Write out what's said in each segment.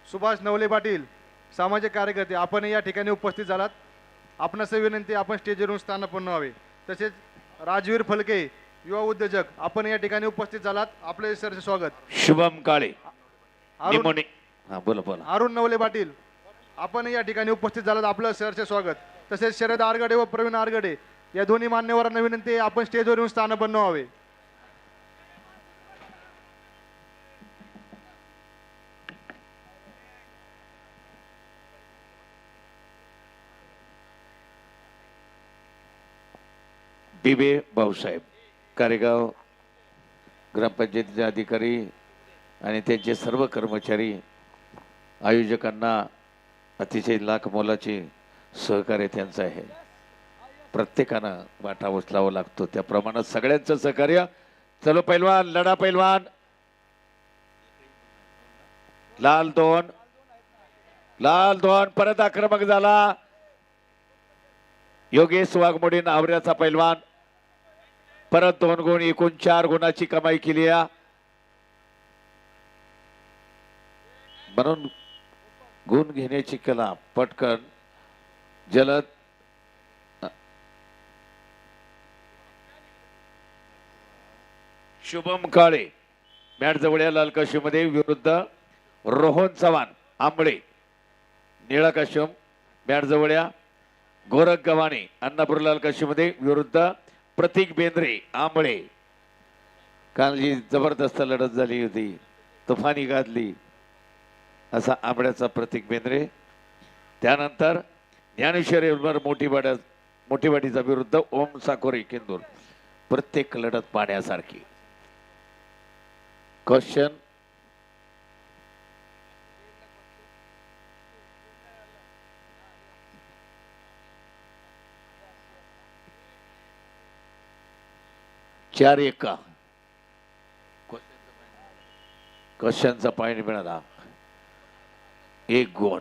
सुभाष नवले पाटील सामाजिक कार्यकर्ते आपण या ठिकाणी उपस्थित झालात। आपणास विनंती आपण स्टेजवरून स्थानापन्न व्हावे। तसेच राजवीर फलके युवा उद्योजक आपण या ठिकाणी उपस्थित झालात, आपले सरचे स्वागत। शुभम काळे अरुण निमोने बोला बोला अरुण नवले पाटील आपण या ठिकाणी उपस्थित झालात, आपलं सरचे स्वागत। तसेच शरद आरगडे व प्रवीण आरगडे या दोन्ही मान्यवरांना विनंती आहे आपण स्टेजवर येऊन स्थानापन्न व्हावे। बिबे भाऊसाहेब कारेगाव ग्रामपंचायतीचे अधिकारी आणि त्यांचे सर्व कर्मचारी आयोजकांना अतिशय लाख मोलाचे सहकार्य त्यांचं आहे। प्रत्येकानं वाटा उचलावा लागतो, त्या प्रमाणात सगळ्यांचं सहकार्य। चलो पैलवान, लढा पैलवान। लाल दोन परत आक्रमक झाला। योगेश वाघमोडे नावऱ्याचा पैलवान परत 2 गुण, एकूण 4 गुणाची कमाई केली आहे। म्हणून गुण घेण्याची कला पटकन जलद शुभम काळे मॅट जवळ लाल काश्यू मध्ये विरुद्ध रोहन चव्हाण आंबळे निळा काश्यू मॅट जवळ गोरख गव्हाणे अन्नापूर लाल काश्यू मध्ये विरुद्ध प्रतीक बेंद्रे आंबळे। काल जी जबरदस्त लढत झाली होती, तुफानी गाजली असा आंबड्याचा प्रतीक बेंद्रे। त्यानंतर ज्ञानेश्वर मोठीवाडीचा विरुद्ध ओम साकोरे किंदूर। प्रत्येक लढत पाहण्यासारखी। क्वेश्चन चार एका क्वेश्चनचा पॉइंट मिळाला 1 गुण।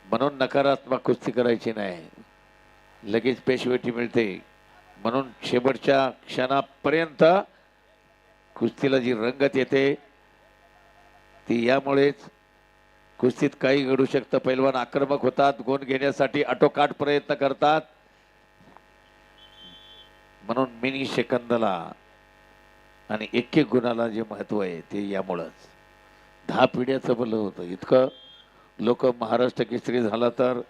म्हणून नकारात्मक कुस्ती करायची नाही, लगेच पेशवेटी मिळते। म्हणून शेवटच्या क्षणापर्यंत कुस्तीला जी रंगत येते ती यामुळेच कुस्तीत काही घडू शकतं। पैलवान आक्रमक होतात, गुण घेण्यासाठी आटोकाट प्रयत्न करतात। म्हणून मिनी सेकंदला आणि एक गुणाला जे महत्व आहे ते यामुळेच 10 पिढ्याचं भलं होतं। इतकं लोक महाराष्ट्र केसरी झाला तर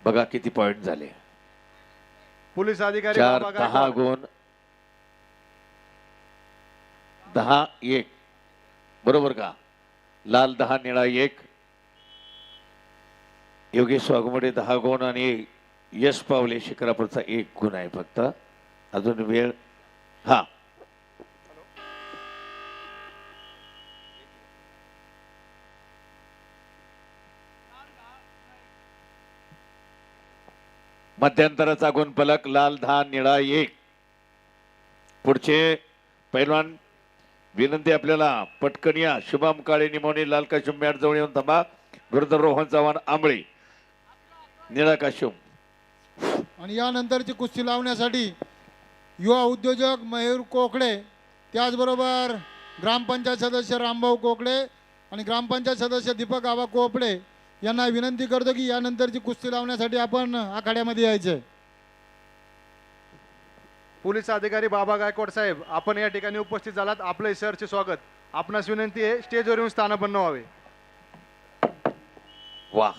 बघा किती पॉइंट झाले। पोलीस अधिकारी 4 10 गुण 10-1 बरोबर का? लाल 10 निळा 1। योगेश वाघमोडे 10 गुण आणि यश पावले शिक्रापूरचा 1 गुण आहे फक्त। अजून वेळ हा मध्यंतराचा गुणफलक लाल 10 निळा 1। पुढचे पैलवान विनंती आपल्याला पटकन या। शुभम काळे निमोनी लाल काश्यू मॅट जवळ येऊन थांबा। विरुद्ध रोहन चव्हाण आंबळे निळा काश्यू। आणि यानंतरची कुस्ती लावण्यासाठी युवा उद्योजक मयूर कोकडे, त्याचबरोबर ग्रामपंचायत सदस्य रामभाऊ कोकडे आणि ग्रामपंचायत सदस्य दीपक आबा कोपडे यांना विनंती करतो की यानंतरची कुस्ती लावण्यासाठी आपण आखाड्यामध्ये यायचे। पोलीस अधिकारी बाबा गायकवाड साहेब आपण या ठिकाणी उपस्थित झालात, आपले सरचे स्वागत। आपणास विनंती आहे स्टेजवर येऊन स्थानापन्न व्हावे। वाह,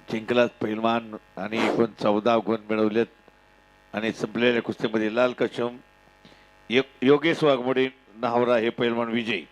जिंकलात पैलवान आणि एकूण 14 गुण मिळवलेत आणि संपलेल्या कुस्तीमध्ये लाल काश्यू योगेश वाघमोडे नावरा हे पैलवान विजयी।